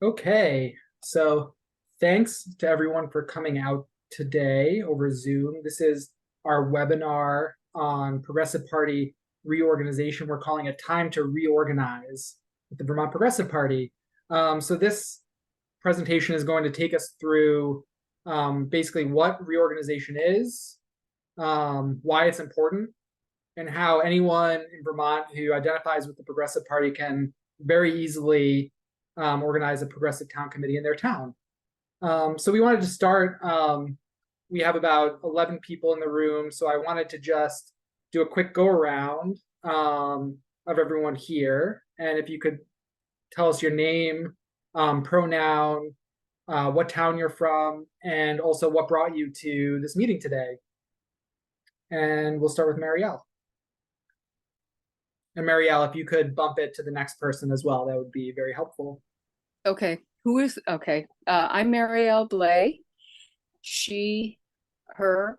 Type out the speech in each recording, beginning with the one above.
Okay, so thanks to everyone for coming out today over Zoom. This is our webinar on Progressive Party reorganization. We're calling it Time to Reorganize with the Vermont Progressive Party. So this presentation is going to take us through basically what reorganization is, why it's important, and how anyone in Vermont who identifies with the Progressive Party can very easily organize a progressive town committee in their town. So we wanted to start. We have about 11 people in the room, so I wanted to just do a quick go around of everyone here. And if you could tell us your name, pronoun, what town you're from, and also what brought you to this meeting today. And we'll start with Marielle. And Marielle, if you could bump it to the next person as well, that would be very helpful. Okay. I'm Marielle Blay, she, her,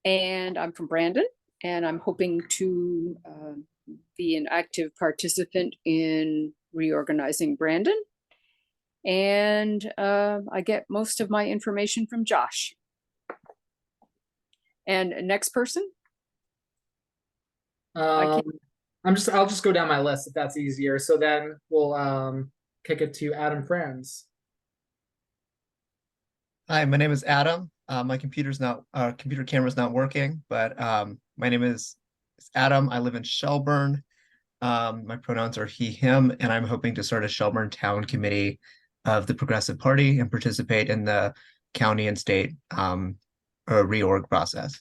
and I'm from Brandon, and I'm hoping to be an active participant in reorganizing Brandon. And I get most of my information from Josh. And next person? I'll just go down my list if that's easier. So then we'll kick it to Adam Franz. Hi, my name is Adam. My computer camera's not working, but my name is Adam. I live in Shelburne. My pronouns are he, him, and I'm hoping to start a Shelburne Town Committee of the Progressive Party and participate in the county and state reorg process.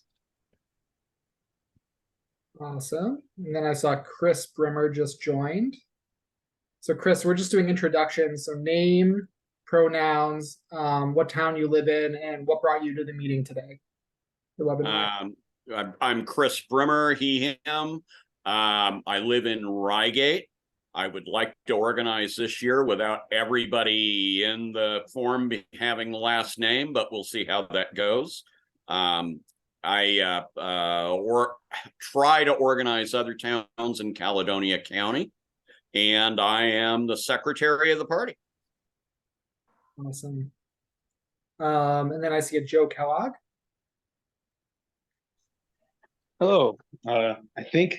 Awesome. And then I saw Chris Brimmer just joined. So Chris, we're just doing introductions. So name, pronouns, what town you live in, and what brought you to the meeting today. The webinar. I'm Chris Brimmer, he, him. I live in Reigate. I would like to organize this year without everybody in the form having the last name, but we'll see how that goes. I try to organize other towns in Caledonia County, and I am the secretary of the party. Awesome. And then I see a Joe Kellogg. Hello. I think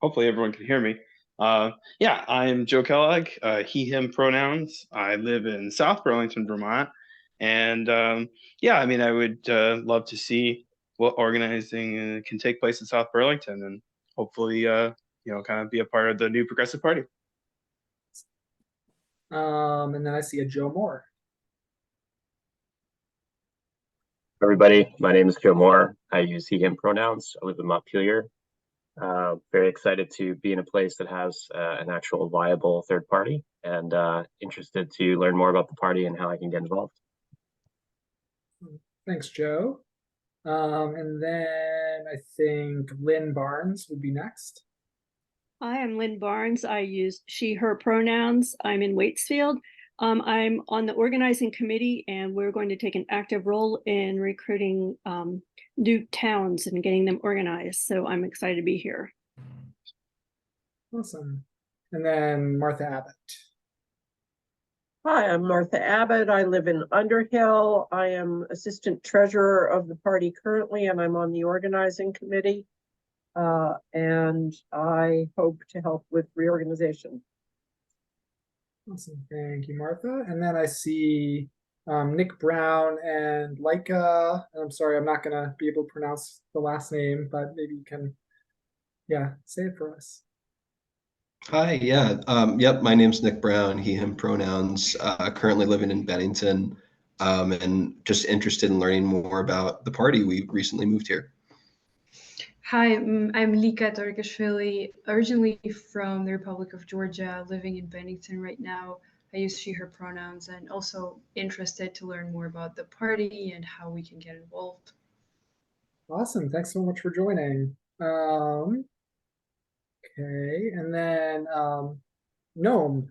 hopefully everyone can hear me. Yeah, I'm Joe Kellogg, he, him pronouns. I live in South Burlington, Vermont. And yeah, I mean, I would love to see what organizing can take place in South Burlington and hopefully, kind of be a part of the new Progressive Party. And then I see a Joe Moore. Everybody, my name is Joe Moore. I use he, him pronouns. I live in Montpelier. Very excited to be in a place that has an actual viable third party and interested to learn more about the party and how I can get involved. Thanks, Joe. And then I think Lynn Barnes would be next. Hi, I'm Lynn Barnes. I use she, her pronouns. I'm in Waitsfield. I'm on the organizing committee, and we're going to take an active role in recruiting new towns and getting them organized. So I'm excited to be here. Awesome. And then Martha Abbott. Hi, I'm Martha Abbott. I live in Underhill. I am assistant treasurer of the party currently, and I'm on the organizing committee. And I hope to help with reorganization. Awesome. Thank you, Martha. And then I see Nick Brown and Leica. I'm sorry, I'm not going to be able to pronounce the last name, but maybe you can, say it for us. Hi, yeah. Yep, my name's Nick Brown, he, him pronouns, currently living in Bennington, and just interested in learning more about the party. We recently moved here. Hi, I'm Lika Turkishvili, originally from the Republic of Georgia, living in Bennington right now. I use she, her pronouns, and also interested to learn more about the party and how we can get involved. Awesome. Thanks so much for joining. Okay, and then Noam.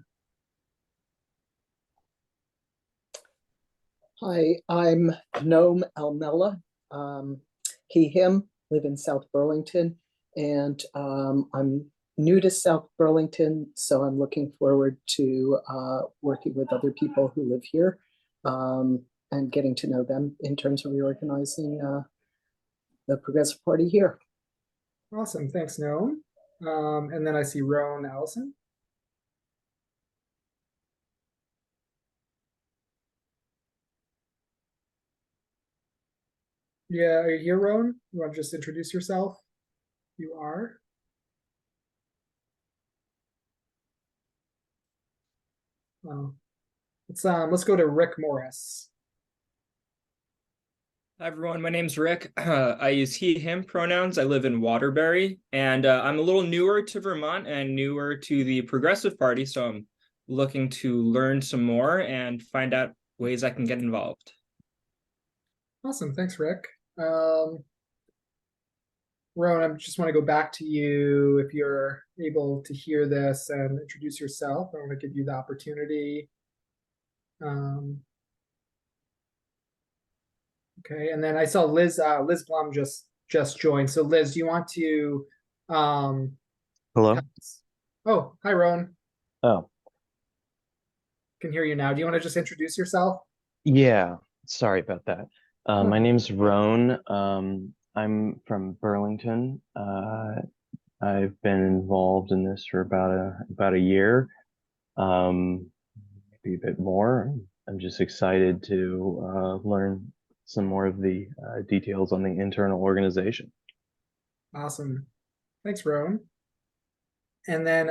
Hi, I'm Noam Almella, he, him, live in South Burlington, and I'm new to South Burlington, so I'm looking forward to working with other people who live here and getting to know them in terms of reorganizing the Progressive Party here. Awesome, thanks, Noam. And then I see Roan Allison. Yeah, are you here, Roan? You want to just introduce yourself? You are. Let's go to Rick Morris. Hi everyone, my name's Rick. I use he, him pronouns. I live in Waterbury, and I'm a little newer to Vermont and newer to the Progressive Party, so I'm looking to learn some more and find out ways I can get involved. Awesome, thanks, Rick. Roan, I just want to go back to you if you're able to hear this and introduce yourself. I want to give you the opportunity. Okay, and then I saw Liz Blum just joined. So Liz, do you want to Hello? Oh, hi Roan. Oh, Can hear you now. Do you want to just introduce yourself? yeah. Sorry about that. My Okay. name's Roan. I'm from Burlington. I've been involved in this for about a year, maybe a bit more. I'm just excited to learn some more of the details on the internal organization. Awesome. Thanks, Roan. And then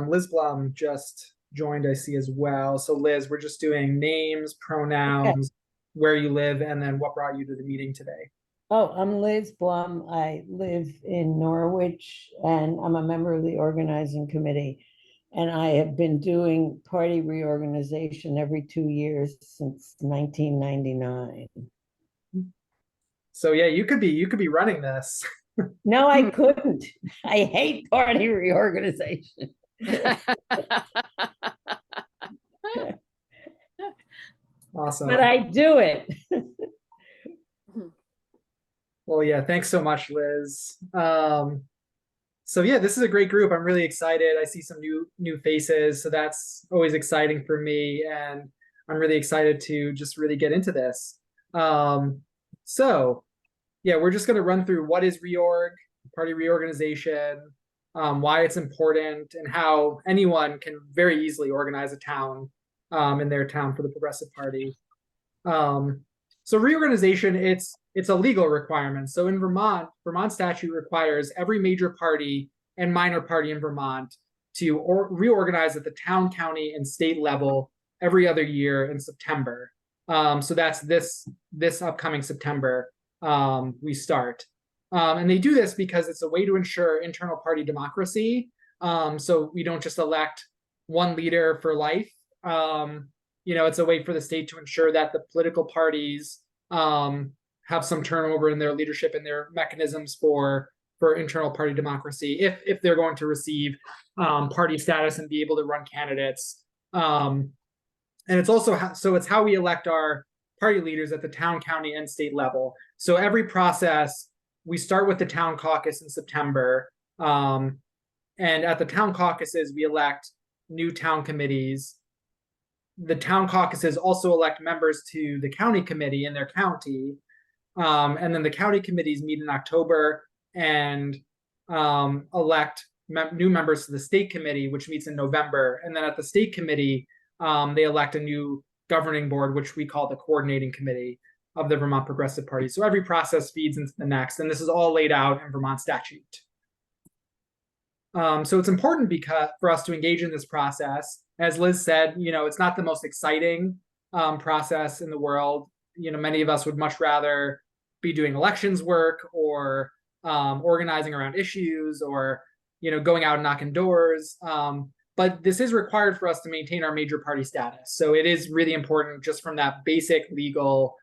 Liz Blum just joined, I see as well. So Liz, we're just doing names, pronouns, where you live, and then what brought you to the meeting today. Oh, I'm Liz Blum. I live in Norwich and I'm a member of the organizing committee. And I have been doing party reorganization every 2 years since 1999. So yeah, you could be running this. No, I couldn't. I hate party reorganization. Awesome. But I do it. Well, yeah, thanks so much, Liz. So yeah, this is a great group. I'm really excited. I see some new faces, so that's always exciting for me, and I'm really excited to just really get into this. So yeah, we're just going to run through what is reorg, party reorganization, why it's important, and how anyone can very easily organize a town in their town for the Progressive Party. So reorganization, it's a legal requirement. So in Vermont statute requires every major party and minor party in Vermont to reorganize at the town, county, and state level every other year in September. So that's this upcoming September we start. And they do this because it's a way to ensure internal party democracy. So we don't just elect one leader for life. It's a way for the state to ensure that the political parties have some turnover in their leadership and their mechanisms for internal party democracy if they're going to receive party status and be able to run candidates. And it's also it's how we elect our party leaders at the town, county, and state level. So every process, we start with the town caucus in September. And at the town caucuses, we elect new town committees. The town caucuses also elect members to the county committee in their county. And then the county committees meet in October and elect new members to the state committee, which meets in November. And then at the state committee, they elect a new governing board, which we call the coordinating committee of the Vermont Progressive Party. So every process feeds into the next, and this is all laid out in Vermont statute. So it's important for us to engage in this process. As Liz said, it's not the most exciting process in the world. Many of us would much rather be doing elections work or organizing around issues or, going out and knocking doors. But this is required for us to maintain our major party status. So it is really important just from that basic legal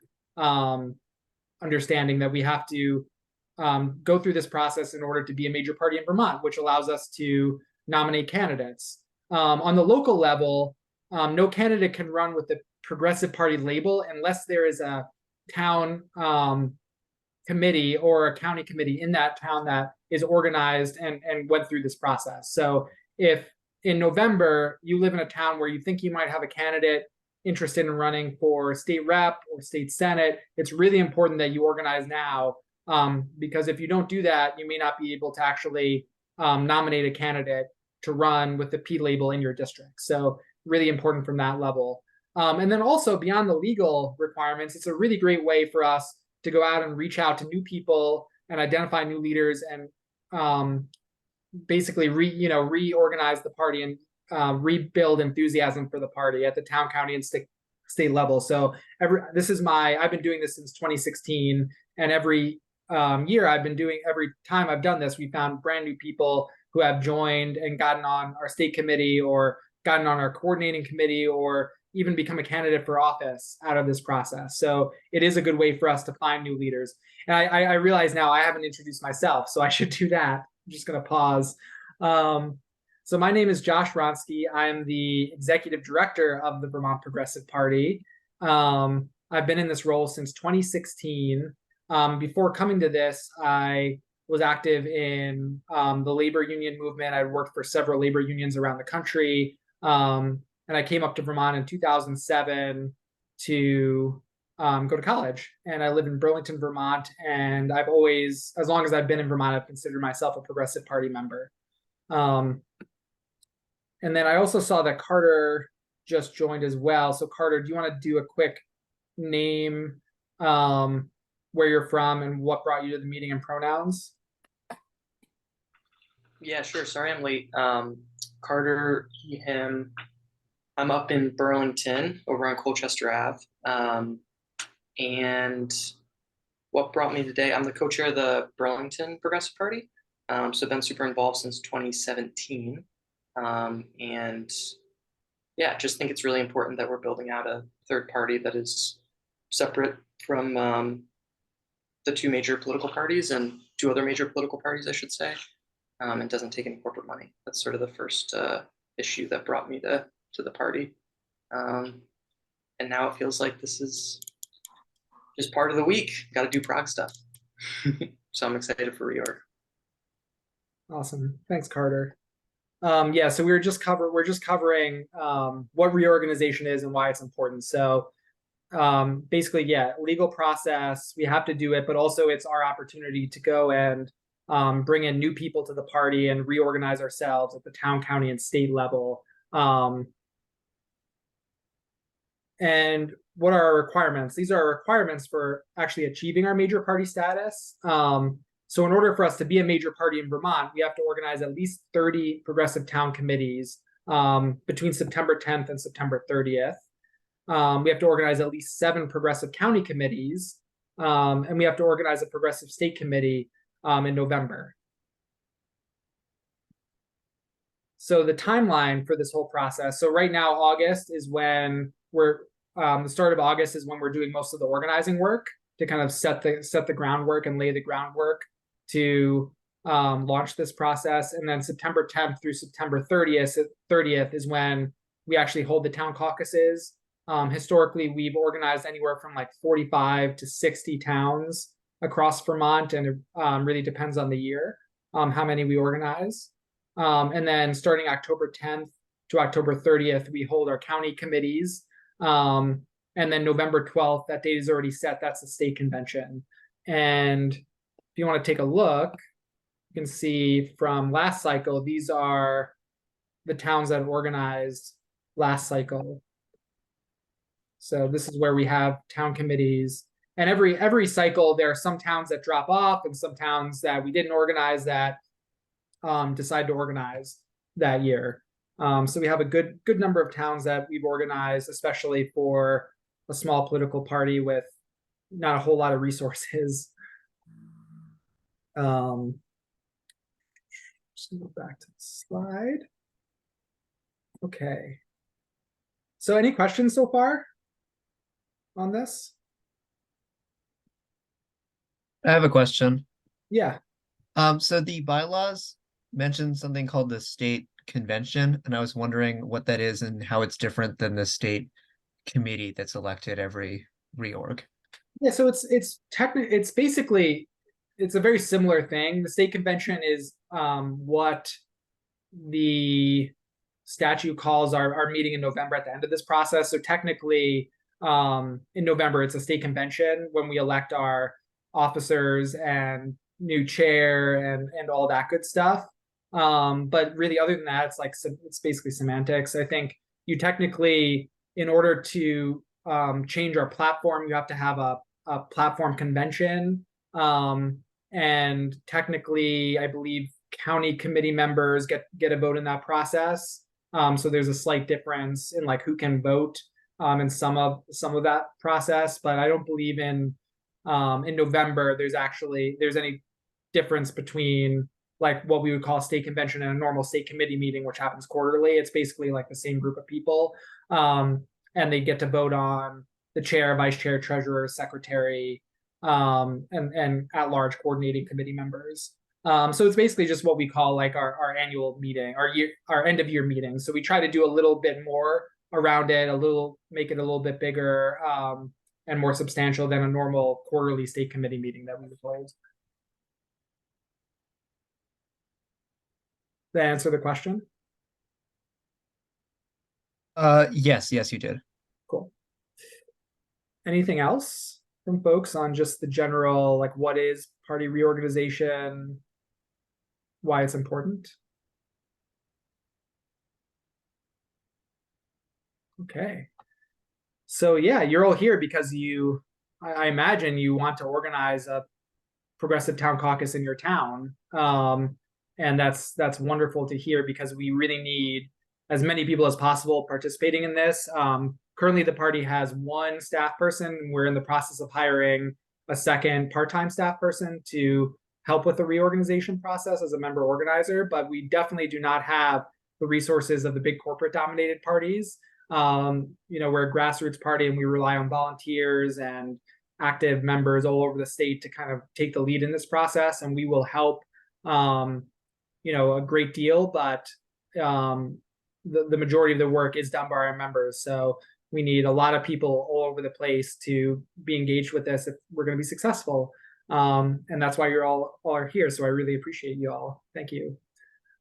understanding that we have to go through this process in order to be a major party in Vermont, which allows us to nominate candidates. On the local level, no candidate can run with the Progressive Party label unless there is a town committee or a county committee in that town that is organized and went through this process. So if in November you live in a town where you think you might have a candidate interested in running for state rep or state senate, it's really important that you organize now, because if you don't do that, you may not be able to actually nominate a candidate to run with the P label in your district. So really important from that level. And then also beyond the legal requirements, it's a really great way for us to go out and reach out to new people and identify new leaders and basically reorganize the party and rebuild enthusiasm for the party at the town, county, and state level. So I've been doing this since 2016, and every time I've done this, we found brand new people who have joined and gotten on our state committee or gotten on our coordinating committee or even become a candidate for office out of this process. So it is a good way for us to find new leaders. And I realize now I haven't introduced myself, so I should do that. I'm just going to pause. So my name is Josh Ronsky. I'm the executive director of the Vermont Progressive Party. I've been in this role since 2016. Before coming to this, I was active in the labor union movement. I worked for several labor unions around the country. And I came up to Vermont in 2007 to go to college. And I live in Burlington, Vermont. And I've always, as long as I've been in Vermont, I've considered myself a Progressive Party member. And then I also saw that Carter just joined as well. So Carter, do you want to do a quick name, where you're from and what brought you to the meeting and pronouns? Yeah, sure. Sorry I'm late. Carter, he, him. I'm up in Burlington over on Colchester Ave. And what brought me today, I'm the co-chair of the Burlington Progressive Party. So I've been super involved since 2017. And yeah, just think it's really important that we're building out a third party that is separate from the two major political parties and two other major political parties, I should say, and doesn't take any corporate money. That's sort of the first issue that brought me to the party. And now it feels like this is just part of the week. Got to do Prague stuff. So I'm excited for reorg. Awesome. Thanks, Carter. Yeah, so we're just covering what reorganization is and why it's important. So basically, yeah, legal process, we have to do it, but also it's our opportunity to go and bring in new people to the party and reorganize ourselves at the town, county, and state level. And what are our requirements? These are our requirements for actually achieving our major party status. So in order for us to be a major party in Vermont, we have to organize at least 30 progressive town committees between September 10th and September 30th. We have to organize at least 7 progressive county committees, and we have to organize a progressive state committee in November. So the timeline for this whole process. So right now, August is when the start of August is when we're doing most of the organizing work to kind of set the groundwork and lay the groundwork to launch this process. And then September 10th through September 30th is when we actually hold the town caucuses. Historically, we've organized anywhere from like 45 to 60 towns across Vermont, and it really depends on the year how many we organize. And then starting October 10th to October 30th, we hold our county committees. And then November 12th, that date is already set. That's the state convention. And if you want to take a look, you can see from last cycle, these are the towns that have organized last cycle. So this is where we have town committees. And every cycle, there are some towns that drop off and some towns that we didn't organize that decide to organize that year. So we have a good number of towns that we've organized, especially for a small political party with not a whole lot of resources. Just go back to the slide. Okay. So any questions so far on this? I have a question. Yeah. So the bylaws mentioned something called the state convention, and I was wondering what that is and how it's different than the state committee that's elected every reorg. Yeah, so it's basically it's a very similar thing. The state convention is what the statute calls our meeting in November at the end of this process. So technically, in November, it's a state convention when we elect our officers and new chair and all that good stuff. But really, other than that, it's basically semantics. I think you technically, in order to change our platform, you have to have a platform convention. And technically, I believe county committee members get a vote in that process. So there's a slight difference in like who can vote in some of that process, but I don't believe in November there's any difference between like what we would call a state convention and a normal state committee meeting, which happens quarterly. It's basically like the same group of people, and they get to vote on the chair, vice chair, treasurer, secretary, and at-large coordinating committee members. So it's basically just what we call like our annual meeting, our end of year meeting. So we try to do a little bit more around it, make it a little bit bigger and more substantial than a normal quarterly state committee meeting that we would hold. Did that answer the question? Yes, you did. Cool. Anything else from folks on just the general, like what is party reorganization, why it's important? Okay. So yeah, you're all here because I imagine you want to organize a progressive town caucus in your town. And that's wonderful to hear because we really need as many people as possible participating in this. Currently, the party has one staff person. We're in the process of hiring a second part-time staff person to help with the reorganization process as a member organizer, but we definitely do not have the resources of the big corporate dominated parties. We're a grassroots party and we rely on volunteers and active members all over the state to kind of take the lead in this process, and we will help a great deal, but the majority of the work is done by our members. So we need a lot of people all over the place to be engaged with this if we're going to be successful. And that's why you're all are here. So I really appreciate you all. Thank you.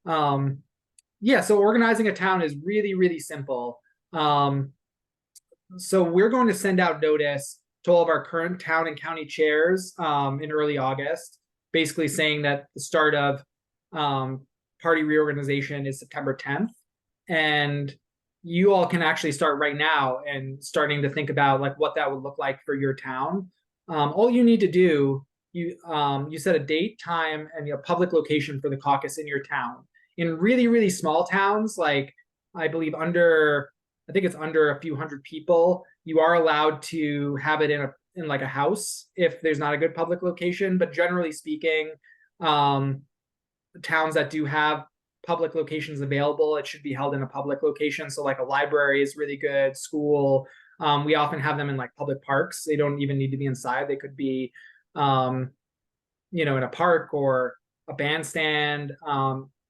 So organizing a town is really, really simple. So we're going to send out notice to all of our current town and county chairs in early August, basically saying that the start of party reorganization is September 10th. And you all can actually start right now and starting to think about like what that would look like for your town. All you need to do, you set a date, time, and a public location for the caucus in your town. In really, really small towns, like I believe I think it's under a few hundred people, you are allowed to have it in like a house if there's not a good public location. But generally speaking, towns that do have public locations available, it should be held in a public location. So like a library is really good, school. We often have them in like public parks. They don't even need to be inside. They could be, in a park or a bandstand,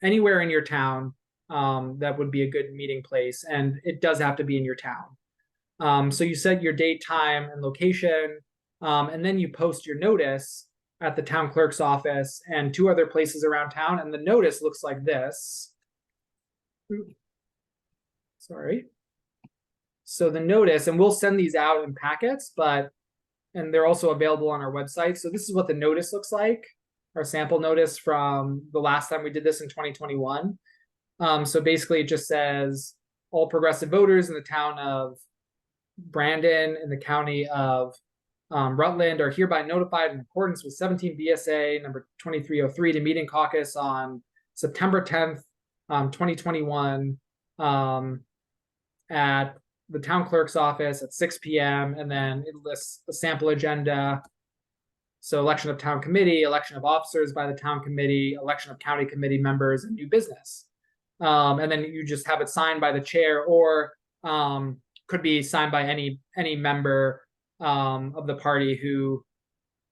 anywhere in your town. That would be a good meeting place, and it does have to be in your town. So you set your date, time, and location, and then you post your notice at the town clerk's office and 2 other places around town. And the notice looks like this. Sorry. So the notice, and we'll send these out in packets, and they're also available on our website. So this is what the notice looks like, our sample notice from the last time we did this in 2021. So basically it just says all progressive voters in the town of Brandon in the county of Rutland are hereby notified in accordance with 17 VSA number 2303 to meet in caucus on September 10th, 2021 at the town clerk's office at 6 p.m. And then it lists a sample agenda. So election of town committee, election of officers by the town committee, election of county committee members, and new business. And then you just have it signed by the chair, or could be signed by any member of the party who,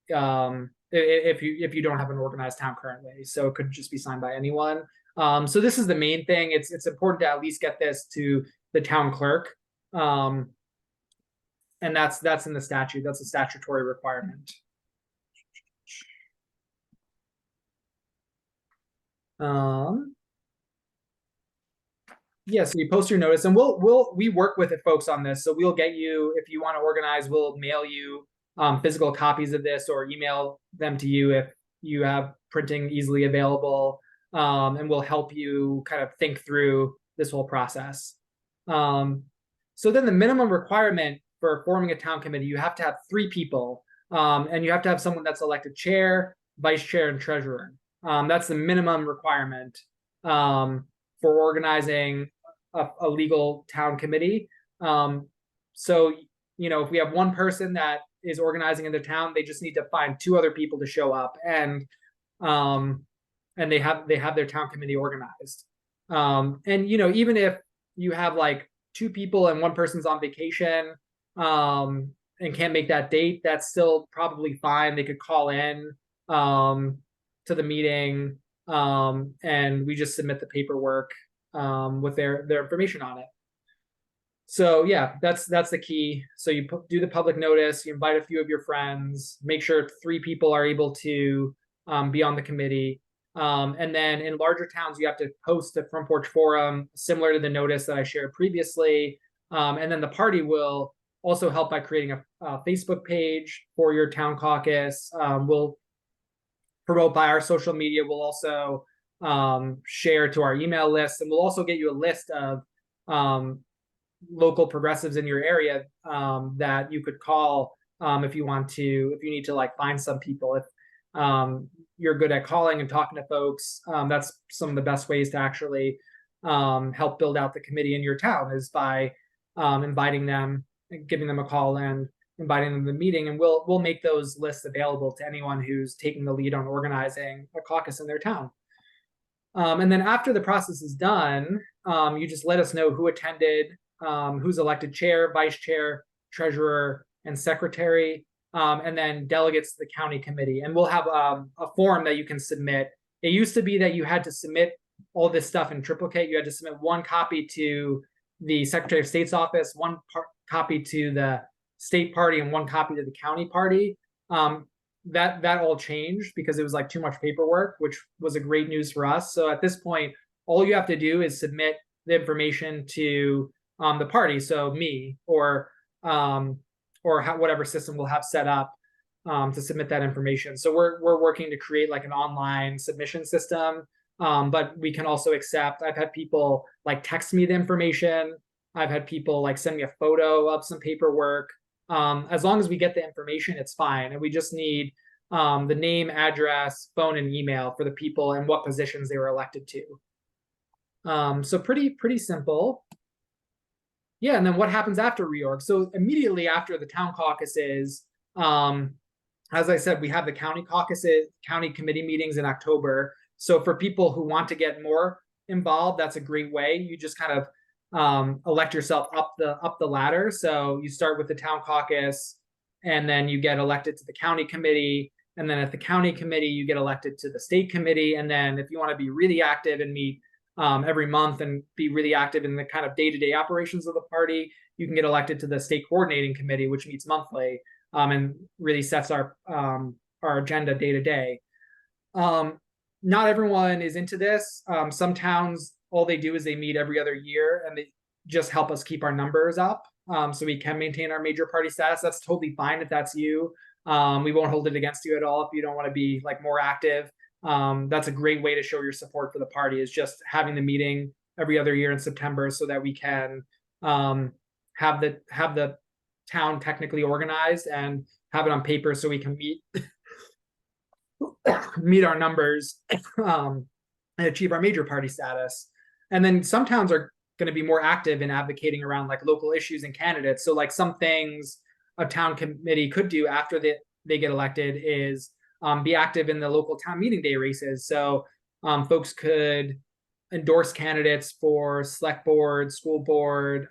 if you don't have an organized town currently. So it could just be signed by anyone. So this is the main thing. It's important to at least get this to the town clerk. and that's in the statute. That's a statutory requirement. Yeah, so you post your notice, and we work with it, folks, on this. So we'll get you, if you want to organize, we'll mail you physical copies of this or email them to you if you have printing easily available, and we'll help you kind of think through this whole process. So then the minimum requirement for forming a town committee, you have to have 3 people, and you have to have someone that's elected chair, vice chair, and treasurer. That's the minimum requirement for organizing a legal town committee. So, you know, if we have one person that is organizing in the town, they just need to find 2 other people to show up, and they have their town committee organized. And you know, even if you have like 2 people and one person's on vacation and can't make that date, that's still probably fine. They could call in to the meeting, and we just submit the paperwork with their information on it. So yeah, that's the key. So you do the public notice, you invite a few of your friends, make sure 3 people are able to be on the committee. And then in larger towns, you have to post a front porch forum similar to the notice that I shared previously. And then the party will also help by creating a Facebook page for your town caucus. We'll promote by our social media. We'll also share to our email list, and we'll also get you a list of local progressives in your area that you could call if you need to like find some people. If you're good at calling and talking to folks, that's some of the best ways to actually help build out the committee in your town, is by inviting them, giving them a call and inviting them to the meeting. And we'll make those lists available to anyone who's taking the lead on organizing a caucus in their town. And then after the process is done, you just let us know who attended, who's elected chair, vice chair, treasurer, and secretary, and then delegates to the county committee. And we'll have a form that you can submit. It used to be that you had to submit all this stuff in triplicate. You had to submit 1 copy to the Secretary of State's office, 1 copy to the state party, and 1 copy to the county party. That all changed because it was like too much paperwork, which was a great news for us. So at this point, all you have to do is submit the information to the party, so me, or whatever system we'll have set up to submit that information. So we're working to create like an online submission system, but we can also accept. I've had people like text me the information. I've had people like send me a photo of some paperwork. As long as we get the information, it's fine. And we just need the name, address, phone, and email for the people and what positions they were elected to. So pretty simple. Yeah, and then what happens after reorg? So immediately after the town caucuses, as I said, we have the county caucuses, county committee meetings in October. So for people who want to get more involved, that's a great way. You just kind of elect yourself up the ladder. So you start with the town caucus, and then you get elected to the county committee, and then at the county committee you get elected to the state committee. And then if you want to be really active and meet every month and be really active in the kind of day-to-day operations of the party, you can get elected to the state coordinating committee, which meets monthly and really sets our agenda day to day. Not everyone is into this. Some towns, all they do is they meet every other year, and they just help us keep our numbers up so we can maintain our major party status. That's totally fine if that's you. We won't hold it against you at all if you don't want to be like more active. That's a great way to show your support for the party, is just having the meeting every other year in September so that we can have the town technically organized and have it on paper so we can meet our numbers and achieve our major party status. And then some towns are going to be more active in advocating around like local issues and candidates. So like some things a town committee could do after they get elected is be active in the local town meeting day races. So folks could endorse candidates for select board, school board,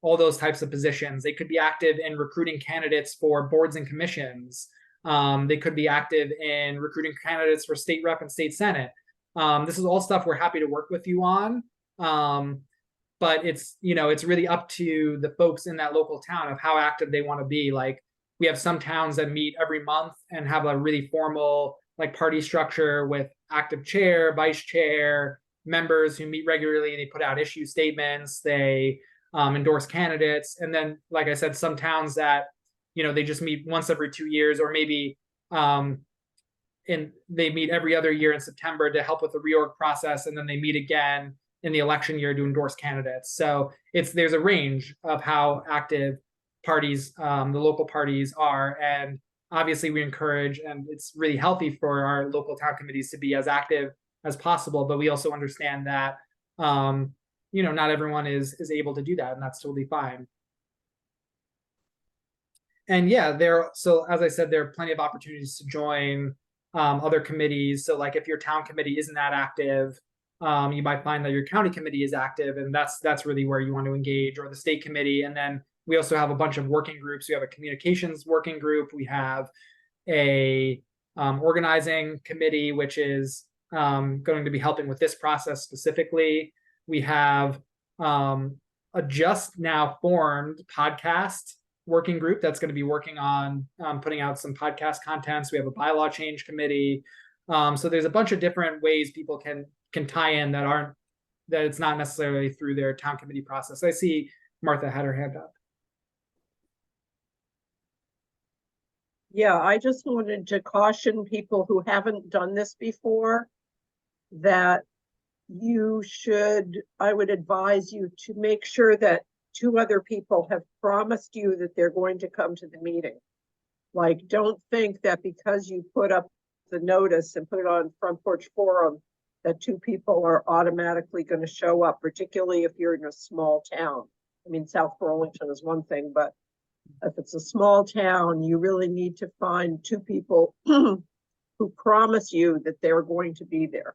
all those types of positions. They could be active in recruiting candidates for boards and commissions. They could be active in recruiting candidates for state rep and state senate. This is all stuff we're happy to work with you on. but it's, it's really up to the folks in that local town of how active they want to be. Like, we have some towns that meet every month and have a really formal like party structure with active chair, vice chair, members who meet regularly. They put out issue statements, they endorse candidates. And then, like I said, some towns that, they just meet once every 2 years, or maybe they meet every other year in September to help with the reorg process. And then they meet again in the election year to endorse candidates. So there's a range of how active parties, the local parties are. And obviously we encourage, and it's really healthy for our local town committees to be as active as possible, but we also understand that, not everyone is able to do that, and that's totally fine. And yeah, so as I said, there are plenty of opportunities to join other committees. So like if your town committee isn't that active, you might find that your county committee is active, and that's really where you want to engage, or the state committee. And then we also have a bunch of working groups. We have a communications working group. We have a organizing committee, which is going to be helping with this process specifically. We have a just now formed podcast working group that's going to be working on putting out some podcast contents. We have a bylaw change committee. So there's a bunch of different ways people can tie in that it's not necessarily through their town committee process. I see Martha had her hand up. Yeah, I just wanted to caution people who haven't done this before that I would advise you to make sure that 2 other people have promised you that they're going to come to the meeting. Like, don't think that because you put up the notice and put it on Front Porch Forum that 2 people are automatically going to show up, particularly if you're in a small town. I mean, South Burlington is one thing, but if it's a small town, you really need to find 2 people who promise you that they're going to be there.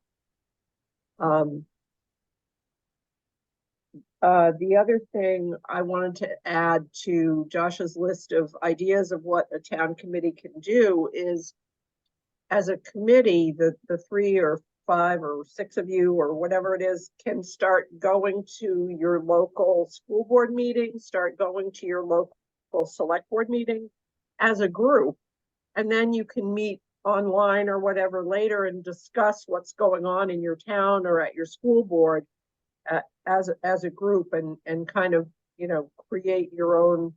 The other thing I wanted to add to Josh's list of ideas of what a town committee can do is, as a committee, the 3 or 5 or 6 of you or whatever it is can start going to your local school board meeting, start going to your local select board meeting as a group, and then you can meet online or whatever later and discuss what's going on in your town or at your school board as a group, and kind of, create your own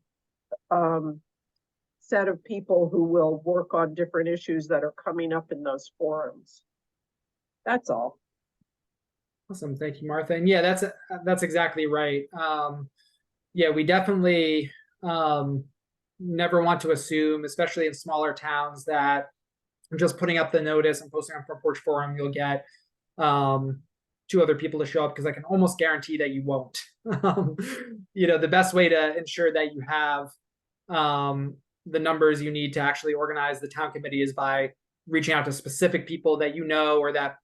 set of people who will work on different issues that are coming up in those forums. That's all. Awesome, thank you, Martha. And yeah, that's exactly right. Yeah, we definitely never want to assume, especially in smaller towns, that just putting up the notice and posting on Front Porch Forum, you'll get 2 other people to show up, because I can almost guarantee that you won't. The best way to ensure that you have the numbers you need to actually organize the town committee is by reaching out to specific people that or that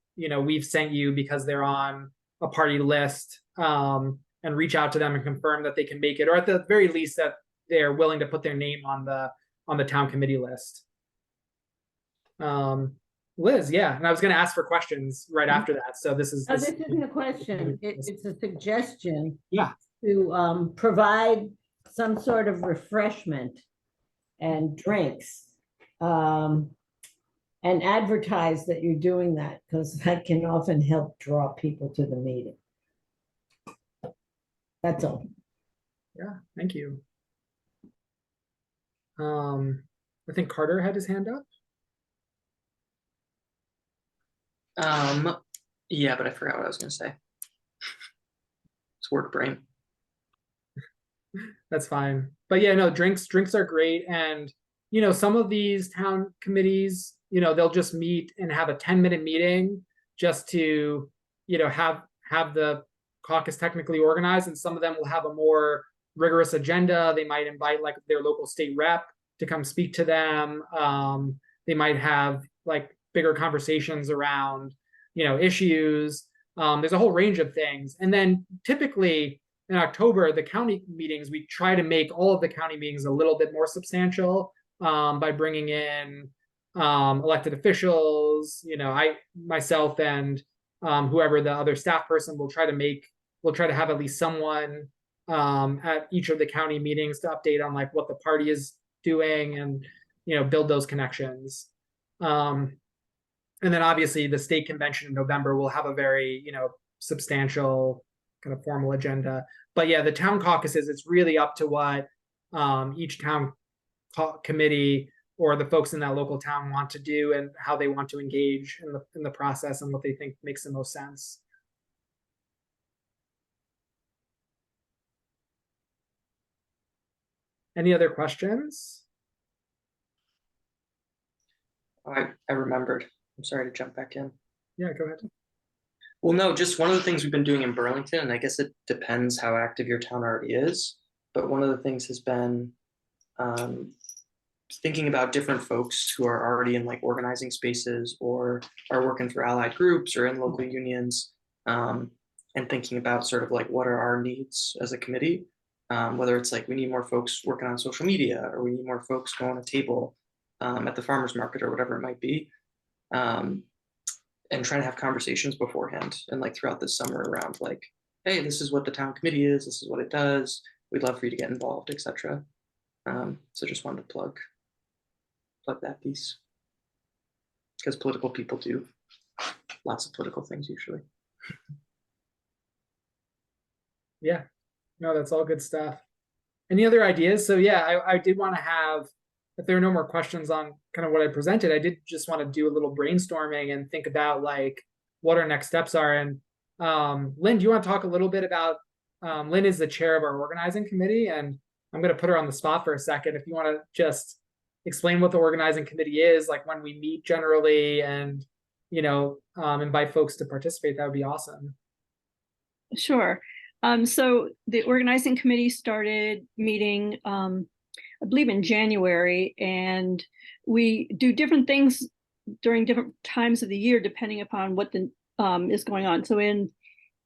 we've sent you because they're on a party list, and reach out to them and confirm that they can make it, or at the very least that they're willing to put their name on the town committee list. Liz, yeah, and I was going to ask for questions right after that. So this isn't a question. It's a suggestion. Yeah. To provide some sort of refreshment and drinks, and advertise that you're doing that, because that can often help draw people to the meeting. That's all. Yeah, thank you. I think Carter had his hand up. Yeah, but I forgot what I was going to say. It's word brain. That's fine. But yeah, no, drinks are great. And, some of these town committees, they'll just meet and have a 10-minute meeting just to, have the caucus technically organized. And some of them will have a more rigorous agenda. They might invite like their local state rep to come speak to them. They might have like bigger conversations around, issues. There's a whole range of things. And then typically in October, the county meetings, we try to make all of the county meetings a little bit more substantial by bringing in elected officials. I myself and whoever the other staff person will try to make we'll try to have at least someone at each of the county meetings to update on like what the party is doing and, build those connections. And then obviously the state convention in November will have a very, substantial kind of formal agenda. But yeah, the town caucuses, it's really up to what each town committee or the folks in that local town want to do and how they want to engage in the process and what they think makes the most sense. Any other questions? I remembered. I'm sorry to jump back in. Yeah, go ahead. Well, no, just one of the things we've been doing in Burlington, and I guess it depends how active your town already is, but one of the things has been thinking about different folks who are already in like organizing spaces or are working for allied groups or in local unions, and thinking about sort of like what are our needs as a committee, whether it's like we need more folks working on social media or we need more folks going to table at the farmer's market or whatever it might be. And trying to have conversations beforehand and like throughout the summer around like, hey, this is what the town committee is, this is what it does, we'd love for you to get involved, etc. So just wanted to plug that piece because political people do lots of political things usually. Yeah, no, that's all good stuff. Any other ideas? So yeah, I did want to have, if there are no more questions on kind of what I presented, I did just want to do a little brainstorming and think about like what our next steps are. And Lynn, do you want to talk a little bit about, Lynn is the chair of our organizing committee, and I'm going to put her on the spot for a second. If you want to just explain what the organizing committee is, like when we meet generally and, invite folks to participate, that would be awesome. Sure. So the organizing committee started meeting, I believe in January, and we do different things during different times of the year, depending upon what the is going on. So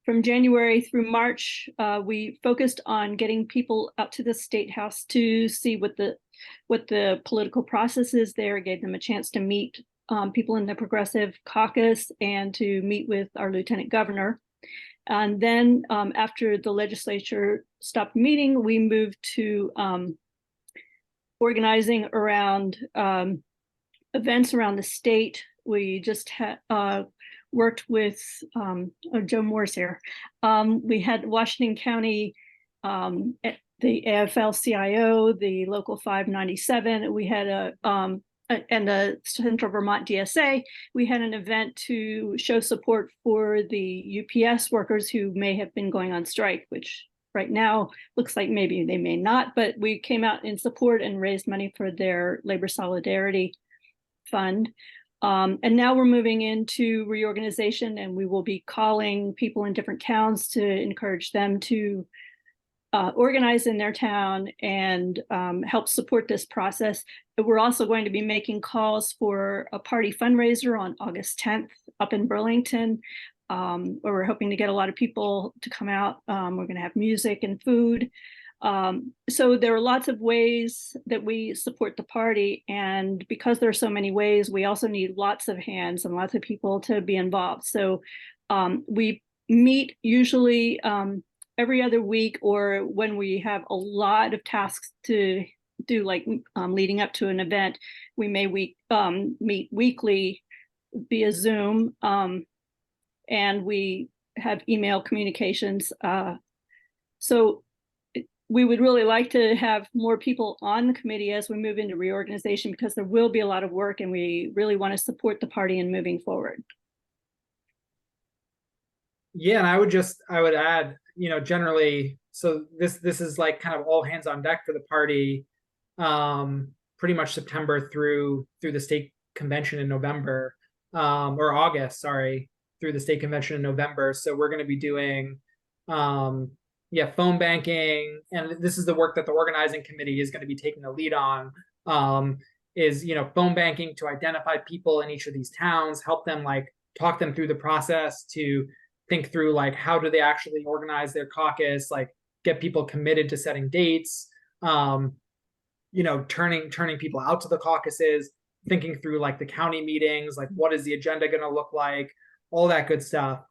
from January through March, we focused on getting people out to the State House to see what the political process is there, gave them a chance to meet people in the Progressive Caucus and to meet with our Lieutenant Governor. And then after the legislature stopped meeting, we moved to organizing around events around the state. We just worked with, Joe Moore's here. We had Washington County, the AFL-CIO, the Local 597. We had and the Central Vermont DSA. We had an event to show support for the UPS workers who may have been going on strike, which right now looks like maybe they may not, but we came out in support and raised money for their labor solidarity fund. And now we're moving into reorganization, and we will be calling people in different towns to encourage them to organize in their town and help support this process. But we're also going to be making calls for a party fundraiser on August 10th up in Burlington, where we're hoping to get a lot of people to come out. We're going to have music and food. So there are lots of ways that we support the party, and because there are so many ways, we also need lots of hands and lots of people to be involved. So we meet usually every other week, or when we have a lot of tasks to do, like leading up to an event, we may meet weekly via Zoom, and we have email communications. So we would really like to have more people on the committee as we move into reorganization, because there will be a lot of work and we really want to support the party in moving forward. Yeah, and I would add, generally, so this is like kind of all hands on deck for the party, pretty much September through the state convention in November, or August, sorry, through the state convention in November. So we're going to be doing, phone banking, and this is the work that the organizing committee is going to be taking the lead on, is, phone banking to identify people in each of these towns, help them talk them through the process, to think through how do they actually organize their caucus, get people committed to setting dates, turning people out to the caucuses, thinking through the county meetings, what is the agenda going to look like, all that good stuff.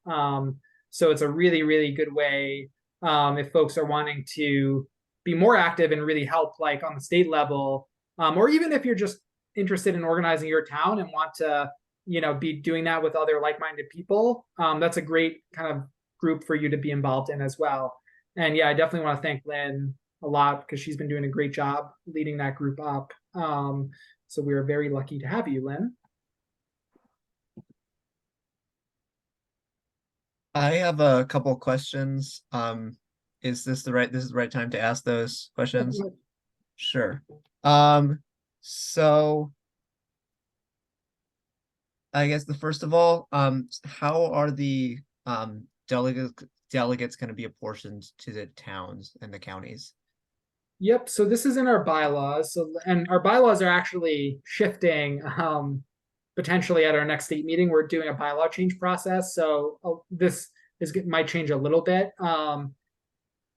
So it's a really, really good way if folks are wanting to be more active and really help like on the state level, or even if you're just interested in organizing your town and want to, be doing that with other like-minded people. That's a great kind of group for you to be involved in as well. And yeah, I definitely want to thank Lynn a lot because she's been doing a great job leading that group up. So we are very lucky to have you, Lynn. I have a couple of questions. Is this the right time to ask those questions? Sure. So I guess the first of all, how are the delegates going to be apportioned to the towns and the counties? Yep. So this is in our bylaws. And our bylaws are actually shifting potentially at our next state meeting. We're doing a bylaw change process. So this might change a little bit.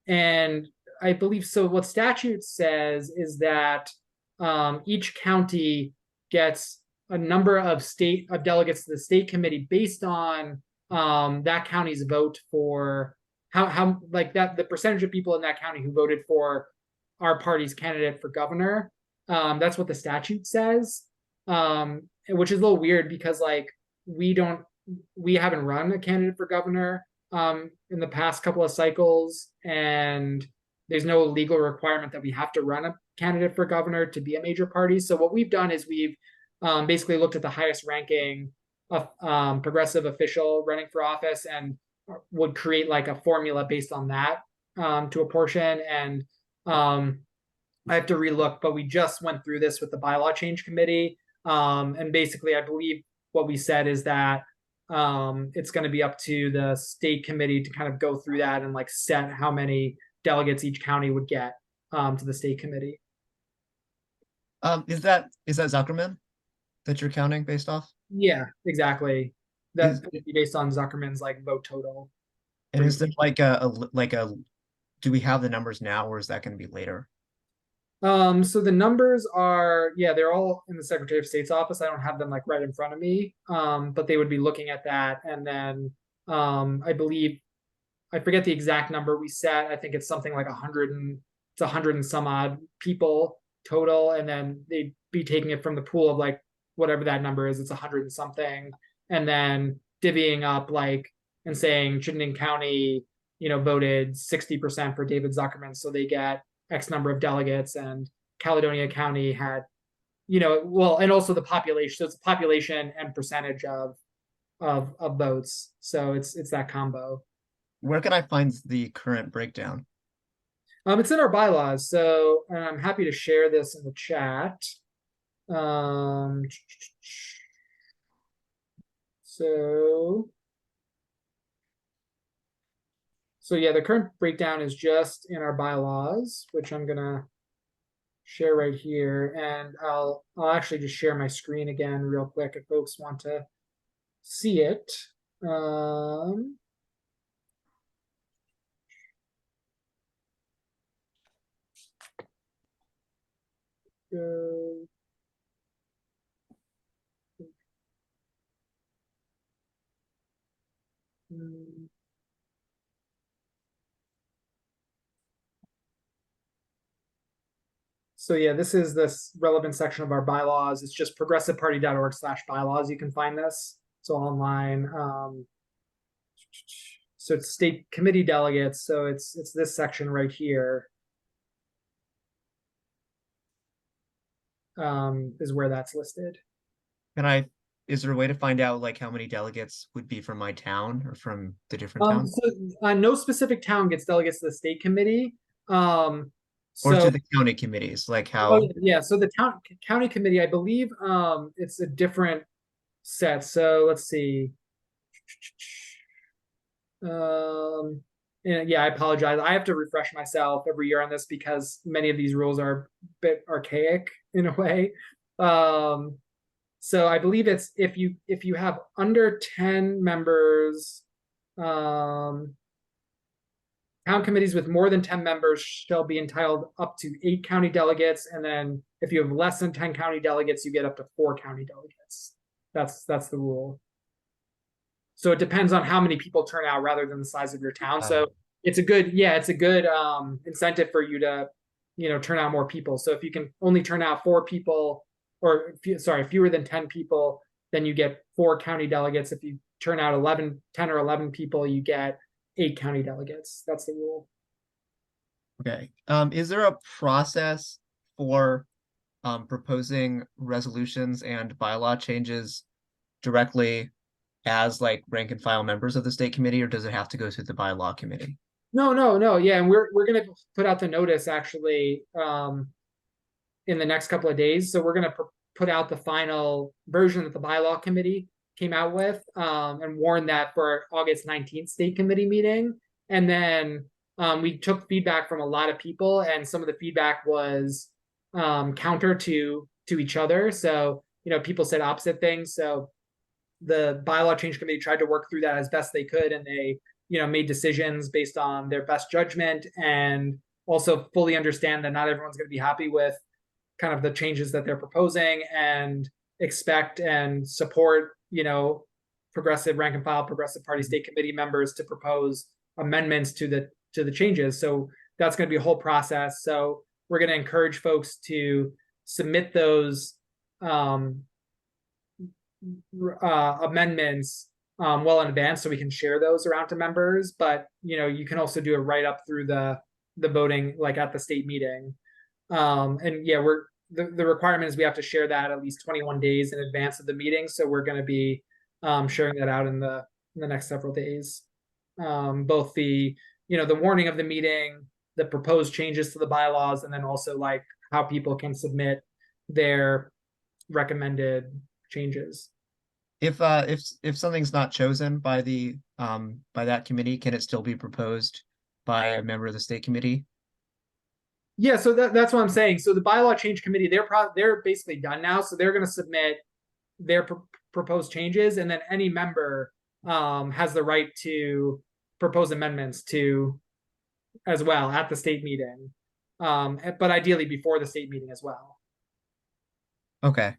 And I believe so. What statute says is that each county gets a number of delegates to the state committee based on that county's vote for how like that the percentage of people in that county who voted for our party's candidate for governor. That's what the statute says, which is a little weird because like we haven't run a candidate for governor in the past couple of cycles, and there's no legal requirement that we have to run a candidate for governor to be a major party. So what we've done is we've basically looked at the highest ranking progressive official running for office and would create like a formula based on that to apportion. And I have to relook, but we just went through this with the bylaw change committee. And basically, I believe what we said is that it's going to be up to the state committee to kind of go through that and like set how many delegates each county would get to the state committee. Is that Zuckerman that you're counting based off? Yeah, exactly. That's based on Zuckerman's like vote total. And is there like do we have the numbers now, or is that going to be later? So the numbers are, they're all in the Secretary of State's office. I don't have them like right in front of me, but they would be looking at that. And then I believe, I forget the exact number we set. I think it's something like 100 and some odd people total. And then they'd be taking it from the pool of like whatever that number is. It's 100 and something. And then divvying up like and saying Chittenden County, voted 60% for David Zuckerman. So they get X number of delegates, and Caledonia County had, and also the population. So it's population and percentage of votes. So it's that combo. Where can I find the current breakdown? It's in our bylaws. So I'm happy to share this in the chat. So yeah, the current breakdown is just in our bylaws, which I'm gonna share right here. And I'll actually just share my screen again real quick if folks want to see it. So yeah, this is this relevant section of our bylaws. It's just progressiveparty.org/bylaws. You can find this. It's all online. So it's state committee delegates. So it's this section right here. Is where that's listed. Is there a way to find out like how many delegates would be from my town or from the different towns? So, no specific town gets delegates to the state committee. Or to the county committees, like how? Oh, yeah, so the county committee, I believe it's a different set. So let's see. And yeah, I apologize. I have to refresh myself every year on this because many of these rules are a bit archaic in a way. So I believe it's if you have under 10 members, town committees with more than 10 members shall be entitled up to 8 county delegates. And then if you have less than 10 county delegates, you get up to 4 county delegates. That's the rule. So it depends on how many people turn out rather than the size of your town. So it's a good, incentive for you to, turn out more people. So if you can only turn out 4 people, or fewer than 10 people, then you get 4 county delegates. If you turn out 10 or 11 people, you get 8 county delegates. That's the rule. Okay. Is there a process for proposing resolutions and bylaw changes directly as like rank and file members of the state committee, or does it have to go through the bylaw committee? No. Yeah, and we're gonna put out the notice actually in the next couple of days. So we're gonna put out the final version that the bylaw committee came out with, and warn that for our August 19th state committee meeting. And then we took feedback from a lot of people, and some of the feedback was counter to each other. So people said opposite things. So the bylaw change committee tried to work through that as best they could, and they made decisions based on their best judgment, and also fully understand that not everyone's going to be happy with kind of the changes that they're proposing, and expect and support progressive rank and file progressive party state committee members to propose amendments to the changes. So that's going to be a whole process. So we're going to encourage folks to submit those amendments well in advance, so we can share those around to members. But you can also do it right up through the voting, like at the state meeting. And yeah, the requirement is we have to share that at least 21 days in advance of the meeting. So we're going to be sharing that out in the next several days. Both the the warning of the meeting, the proposed changes to the bylaws, and then also like how people can submit their recommended changes. If something's not chosen by that committee, can it still be proposed by a member of the state committee? Yeah, so that's what I'm saying. So the bylaw change committee, they're basically done now. So they're going to submit their proposed changes, and then any member has the right to propose amendments to as well at the state meeting, but ideally before the state meeting as well. Okay.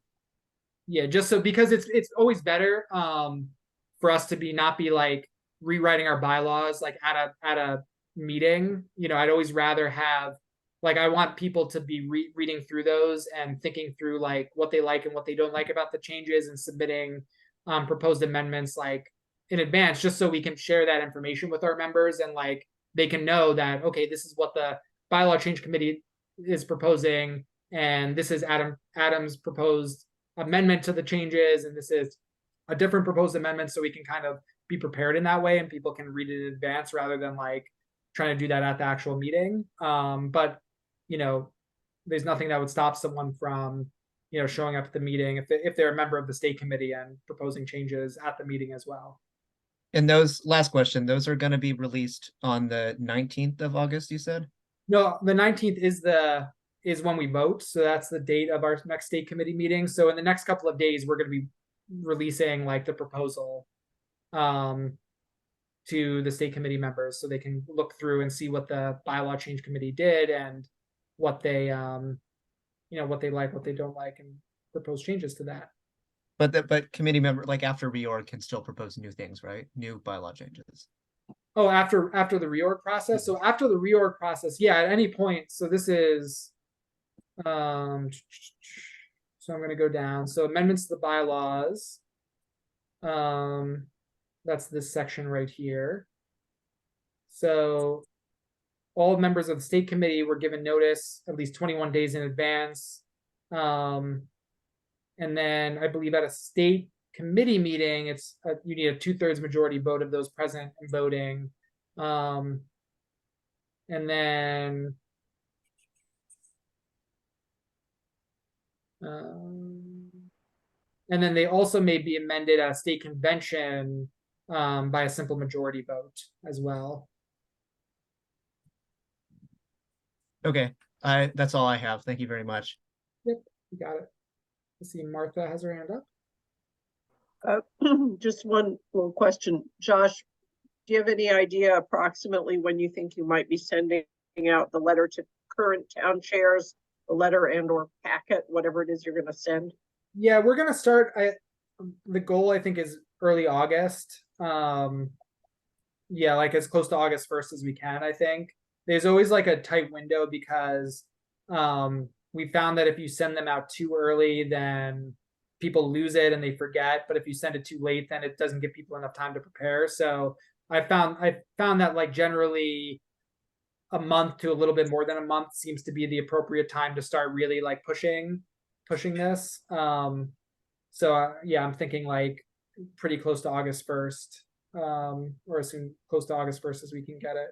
Yeah, just so, because it's always better for us to not be like rewriting our bylaws like at a meeting. I'd always rather have, like, I want people to be reading through those and thinking through like what they like and what they don't like about the changes, and submitting proposed amendments like in advance, just so we can share that information with our members, and like they can know that, okay, this is what the bylaw change committee is proposing, and this is Adam's proposed amendment to the changes, and this is a different proposed amendment, so we can kind of be prepared in that way, and people can read it in advance rather than like trying to do that at the actual meeting. But there's nothing that would stop someone from showing up at the meeting if they're a member of the state committee and proposing changes at the meeting as well. And those, last question, those are going to be released on the 19th of August, you said? No, the 19th is when we vote. So that's the date of our next state committee meeting. So in the next couple of days, we're going to be releasing like the proposal to the state committee members, so they can look through and see what the bylaw change committee did, and what they what they like, what they don't like, and propose changes to that. But committee member, like after reorg, can still propose new things, right? New bylaw changes. Oh, after the reorg process. So after the reorg process, yeah, at any point. So this is so I'm going to go down. So amendments to the bylaws. That's this section right here. So all members of the state committee were given notice at least 21 days in advance. And then I believe at a state committee meeting, it's you need a 2/3 majority vote of those present and voting. And then they also may be amended at a state convention by a simple majority vote as well. Okay, that's all I have. Thank you very much. Yep, you got it. Let's see, Martha has her hand up. Just one little question. Josh, do you have any idea approximately when you think you might be sending out the letter to current town chairs, the letter and or packet, whatever it is you're going to send? Yeah, we're going to start. The goal, I think, is early August. Yeah, like as close to August 1st as we can, I think. There's always like a tight window because we found that if you send them out too early, then people lose it and they forget. But if you send it too late, then it doesn't give people enough time to prepare. So I found that like generally a month to a little bit more than a month seems to be the appropriate time to start really like pushing this. Yeah, I'm thinking like pretty close to August 1st, or as soon close to August 1st as we can get it.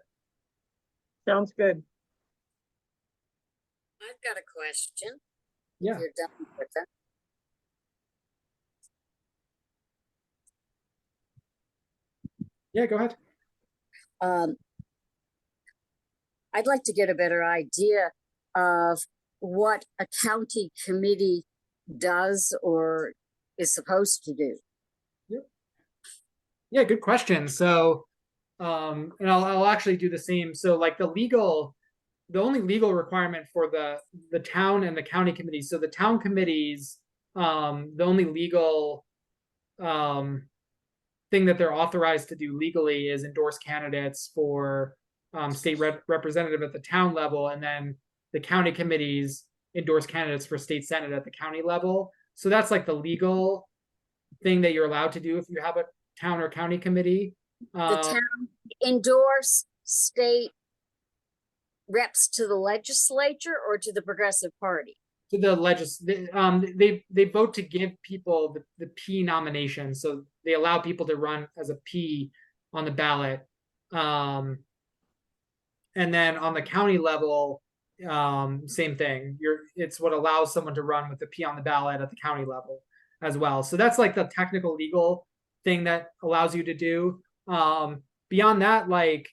Sounds good. I've got a question. Yeah. If you're done with it. Yeah, go ahead. I'd like to get a better idea of what a county committee does or is supposed to do. Yeah, good question. So, and I'll actually do the same. So like the only legal requirement for the town and the county committees. So the town committees, the only legal thing that they're authorized to do legally is endorse candidates for state representative at the town level, and then the county committees endorse candidates for state senate at the county level. So that's like the legal thing that you're allowed to do if you have a town or county committee. The town endorse state reps to the legislature or to the Progressive Party? To the they vote to give people the P nomination, so they allow people to run as a P on the ballot. And then on the county level, same thing. It's what allows someone to run with the P on the ballot at the county level as well. So that's like the technical legal thing that allows you to do. Beyond that, like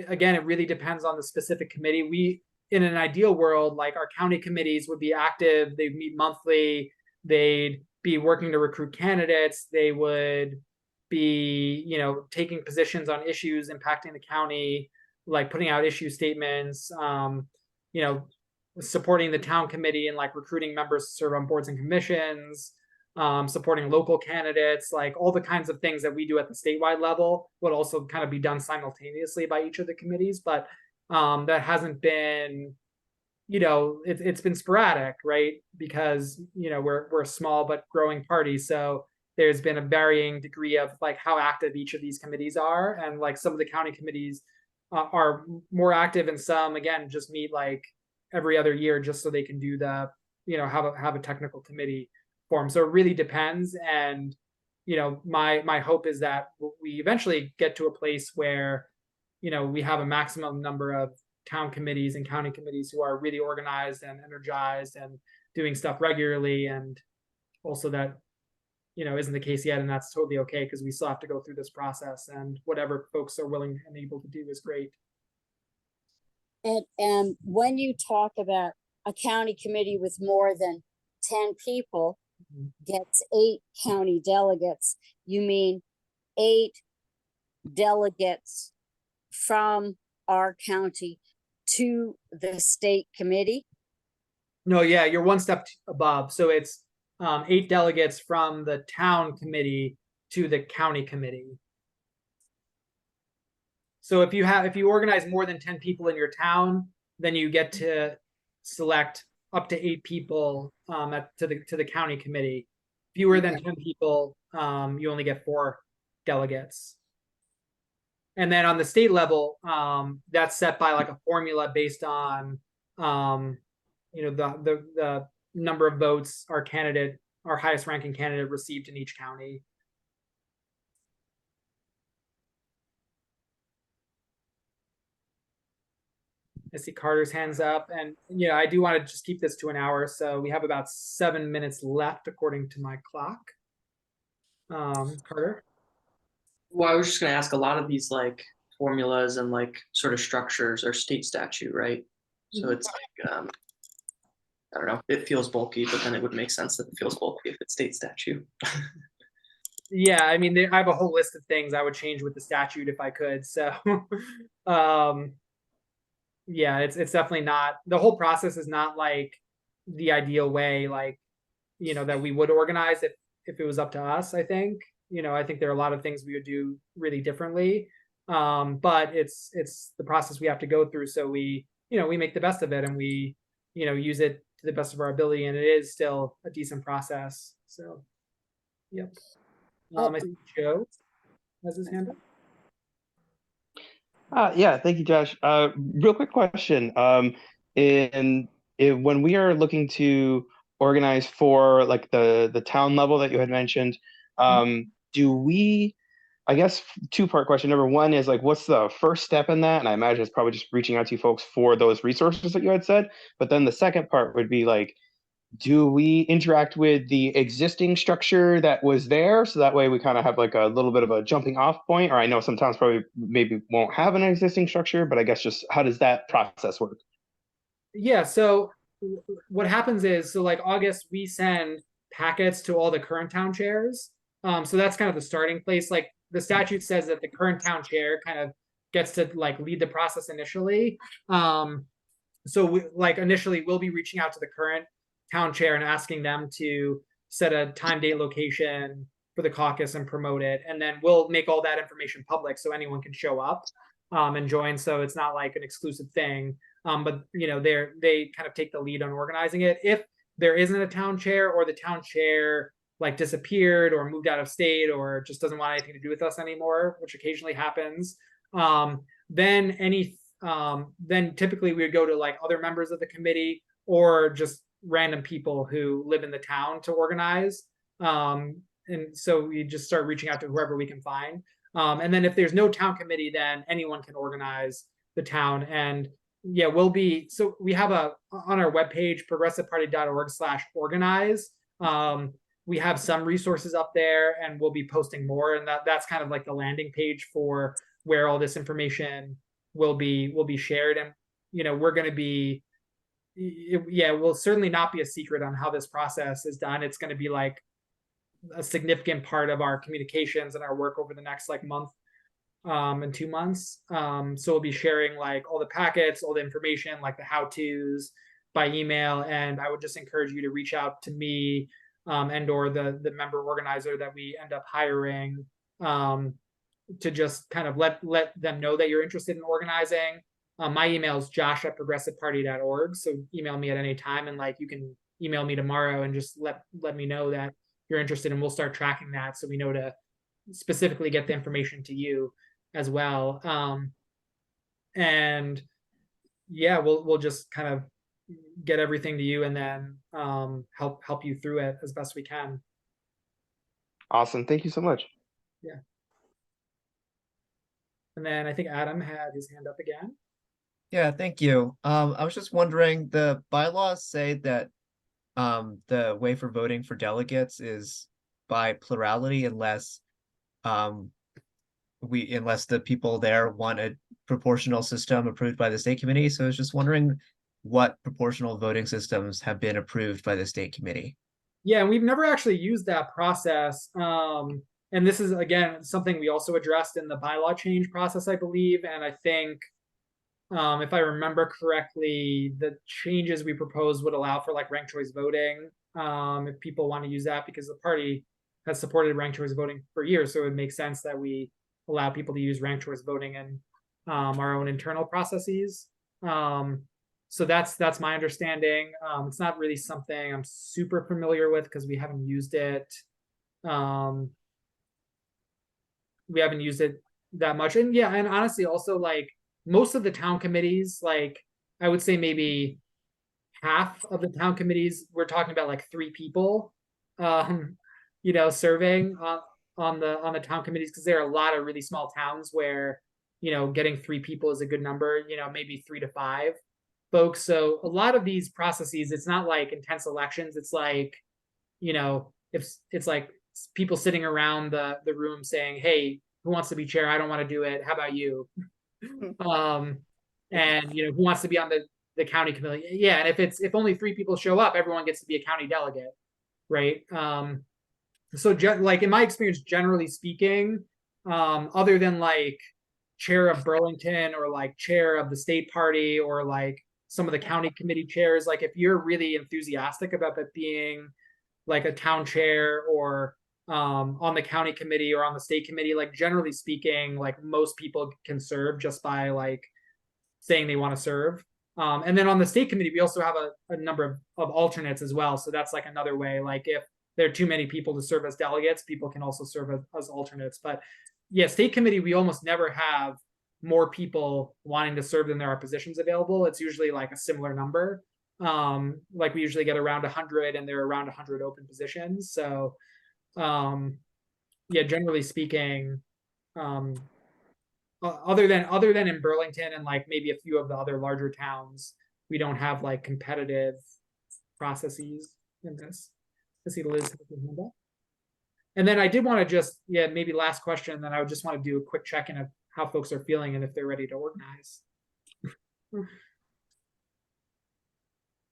again, it really depends on the specific committee. We, in an ideal world, like our county committees would be active. They'd meet monthly. They'd be working to recruit candidates. They would be, taking positions on issues impacting the county, like putting out issue statements, supporting the town committee and like recruiting members to serve on boards and commissions, supporting local candidates, like all the kinds of things that we do at the statewide level would also kind of be done simultaneously by each of the committees. But that hasn't been, it's been sporadic, right? Because, we're a small but growing party. So there's been a varying degree of like how active each of these committees are. And like some of the county committees are more active, and some, again, just meet like every other year just so they can do the, have a technical committee form. So it really depends. And, my hope is that we eventually get to a place where, we have a maximum number of town committees and county committees who are really organized and energized and doing stuff regularly. And also that, isn't the case yet. And that's totally okay, because we still have to go through this process, and whatever folks are willing and able to do is great. And when you talk about a county committee with more than 10 people gets 8 county delegates, you mean 8 delegates from our county to the state committee? No, yeah, you're one step above. So it's 8 delegates from the town committee to the county committee. So if you organize more than 10 people in your town, then you get to select up to 8 people to the county committee. Fewer than 10 people, you only get 4 delegates. And then on the state level, that's set by like a formula based on the number of votes our highest ranking candidate received in each county. I see Carter's hands up, and I do want to just keep this to an hour, so we have about 7 minutes left according to my clock. Carter? Well, I was just going to ask, a lot of these like formulas and like sort of structures are state statute, right? So it's like, I don't know, it feels bulky, but then it would make sense that it feels bulky if it's state statute. Yeah, I mean, I have a whole list of things I would change with the statute if I could. So, yeah, it's definitely not, the whole process is not like the ideal way, like, that we would organize if it was up to us, I think. I think there are a lot of things we would do really differently. But it's the process we have to go through. So we make the best of it, and we, use it to the best of our ability, and it is still a decent process. So, yep. I think Joe has his hand up. Yeah, thank you, Josh. Real quick question. When we are looking to organize for like the town level that you had mentioned, do we, I guess, two-part question. Number one is like, what's the first step in that? And I imagine it's probably just reaching out to you folks for those resources that you had said. But then the second part would be like, do we interact with the existing structure that was there? So that way we kind of have like a little bit of a jumping off point, or I know some towns probably maybe won't have an existing structure, but I guess just how does that process work? Yeah, so what happens is, so like August, we send packets to all the current town chairs. So that's kind of the starting place. Like the statute says that the current town chair kind of gets to like lead the process initially. So we, like initially we'll be reaching out to the current town chair and asking them to set a time, date, location for the caucus and promote it. And then we'll make all that information public so anyone can show up and join. So it's not like an exclusive thing. But they kind of take the lead on organizing it. If there isn't a town chair, or the town chair like disappeared or moved out of state or just doesn't want anything to do with us anymore, which occasionally happens, then typically we would go to like other members of the committee or just random people who live in the town to organize. And so we just start reaching out to whoever we can find. And then if there's no town committee, then anyone can organize the town. And yeah, so we have on our webpage, progressiveparty.org/organize. We have some resources up there, and we'll be posting more. And that's kind of like the landing page for where all this information will be shared. And, we're going to be, will certainly not be a secret on how this process is done. It's going to be like a significant part of our communications and our work over the next like month and 2 months. So we'll be sharing like all the packets, all the information, like the how-tos by email. And I would just encourage you to reach out to me and or the member organizer that we end up hiring to just kind of let them know that you're interested in organizing. My email is josh@progressiveparty.org. So email me at any time, and like you can email me tomorrow and just let me know that you're interested, and we'll start tracking that so we know to specifically get the information to you as well. And yeah, we'll just kind of get everything to you and then help you through it as best we can. Awesome. Thank you so much. Yeah. And then I think Adam had his hand up again. Yeah, thank you. I was just wondering, the bylaws say that the way for voting for delegates is by plurality unless the people there want a proportional system approved by the state committee. So I was just wondering what proportional voting systems have been approved by the state committee. Yeah, and we've never actually used that process. And this is, again, something we also addressed in the bylaw change process, I believe. And I think, if I remember correctly, the changes we proposed would allow for like ranked choice voting, if people want to use that, because the party has supported ranked choice voting for years. So it would make sense that we allow people to use ranked choice voting in our own internal processes. So that's my understanding. It's not really something I'm super familiar with because we haven't used it. We haven't used it that much. And yeah, and honestly, also like most of the town committees, like I would say maybe half of the town committees, we're talking about like 3 people, serving on the town committees, because there are a lot of really small towns where, getting 3 people is a good number, maybe 3 to 5 folks. So a lot of these processes, it's not like intense elections. It's like, if it's like people sitting around the room saying, hey, who wants to be chair? I don't want to do it. How about you? And who wants to be on the county committee? Yeah. And if only 3 people show up, everyone gets to be a county delegate. Right. So like in my experience, generally speaking, other than like chair of Burlington or like chair of the state party or like some of the county committee chairs, like if you're really enthusiastic about that being like a town chair or on the county committee or on the state committee, like generally speaking, like most people can serve just by like saying they want to serve. And then on the state committee, we also have a number of alternates as well. So that's like another way, like if there are too many people to serve as delegates, people can also serve as alternates. But yeah, state committee, we almost never have more people wanting to serve than there are positions available. It's usually like a similar number. Like we usually get around 100 and there are around 100 open positions. So yeah, generally speaking, other than in Burlington and like maybe a few of the other larger towns, we don't have like competitive processes in this. I see Liz has her hand up. And then I did want to just, yeah, maybe last question, then I would just want to do a quick check-in of how folks are feeling and if they're ready to organize.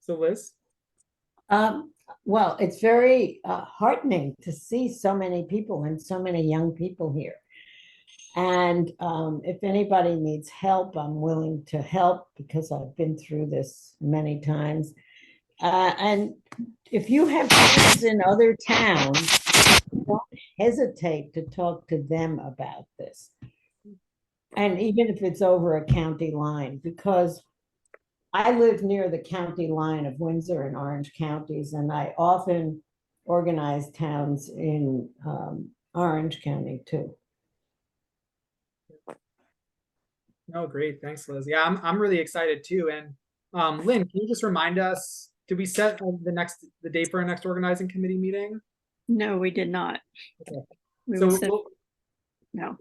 So Liz? Well, it's very heartening to see so many people and so many young people here. And if anybody needs help, I'm willing to help because I've been through this many times. And if you have friends in other towns, don't hesitate to talk to them about this. And even if it's over a county line, because I live near the county line of Windsor and Orange counties, and I often organize towns in Orange County too. Oh, great. Thanks, Liz. Yeah, I'm really excited too. And Lynn, can you just remind us, did we set the date for our next organizing committee meeting? No, we did not. Okay. We So will set- no.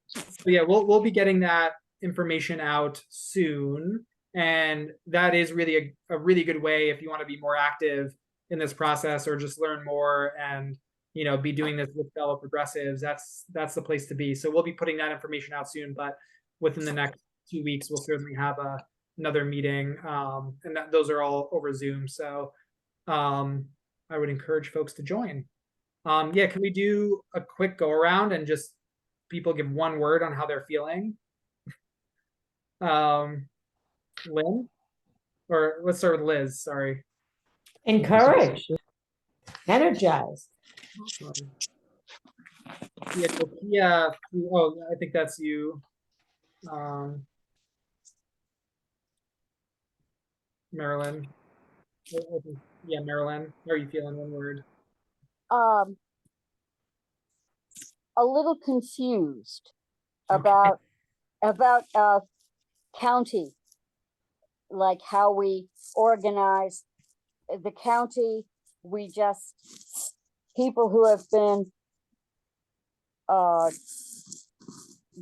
So yeah, we'll be getting that information out soon. And that is really a really good way if you want to be more active in this process or just learn more and be doing this with fellow progressives. That's the place to be. So we'll be putting that information out soon, but within the next 2 weeks, we'll certainly have another meeting. And those are all over Zoom. So I would encourage folks to join. Yeah, can we do a quick go around and just people give one word on how they're feeling? Lynn? Or let's start with Liz, sorry. Encourage, energize. Yeah, oh, I think that's you. Marilyn. Yeah, Marilyn, how are you feeling? One word. A little confused about county, like how we organize the county. We just people who have been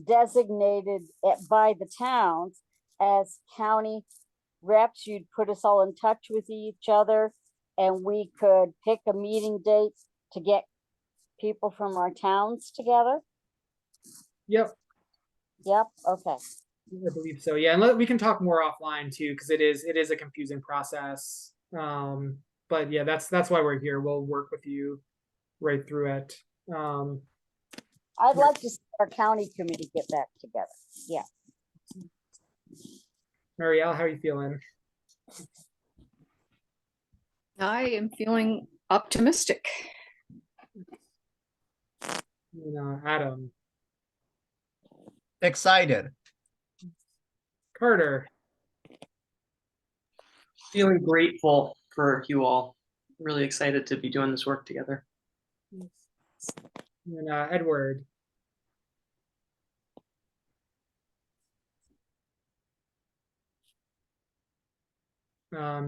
designated by the towns as county reps. You'd put us all in touch with each other and we could pick a meeting date to get people from our towns together. Yep. Okay. I believe so. Yeah, and we can talk more offline too, because it is a confusing process. But yeah, that's why we're here. We'll work with you right through it. I'd like to see our county committee get back together. Yeah. Marielle, how are you feeling? I am feeling optimistic. Adam. Excited. Carter. Feeling grateful for you all. Really excited to be doing this work together. And Edward.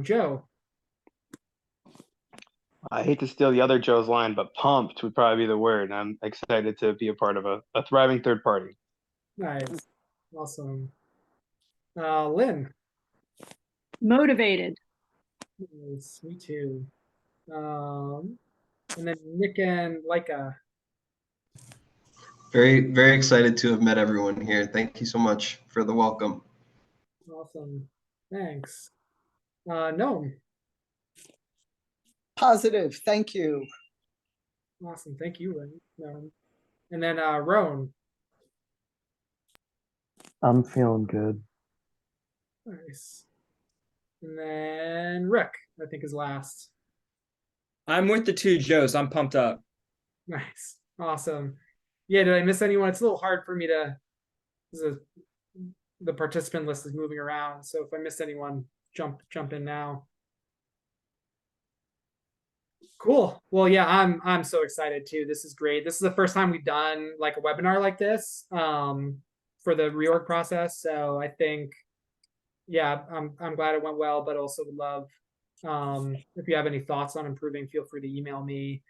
Joe. I hate to steal the other Joe's line, but pumped would probably be the word. I'm excited to be a part of a thriving third party. Nice. Awesome. Lynn. Motivated. Nice. Me too. And then Nick and Leica. Very, very excited to have met everyone here. Thank you so much for the welcome. Awesome. Thanks. Noam. Positive. Thank you. Awesome. Thank you, Noam. And then Roan. I'm feeling good. Nice. And then Rick, I think, is last. I'm with the two Joes. I'm pumped up. Nice. Awesome. Yeah, did I miss anyone? It's a little hard for me to, the participant list is moving around. So if I missed anyone, jump in now. Cool. Well, yeah, I'm so excited too. This is great. This is the first time we've done like a webinar like this for the reorg process. So I think, yeah, I'm glad it went well, but also would love if you have any thoughts on improving, feel free to email me.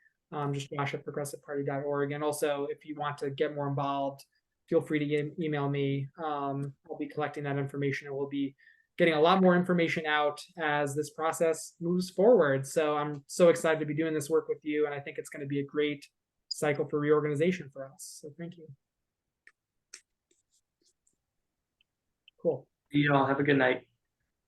Just josh@progressiveparty.org. And also, if you want to get more involved, feel free to email me. I'll be collecting that information, and we'll be getting a lot more information out as this process moves forward. So I'm so excited to be doing this work with you, and I think it's going to be a great cycle for reorganization for us. So thank you. Cool. You all have a good night.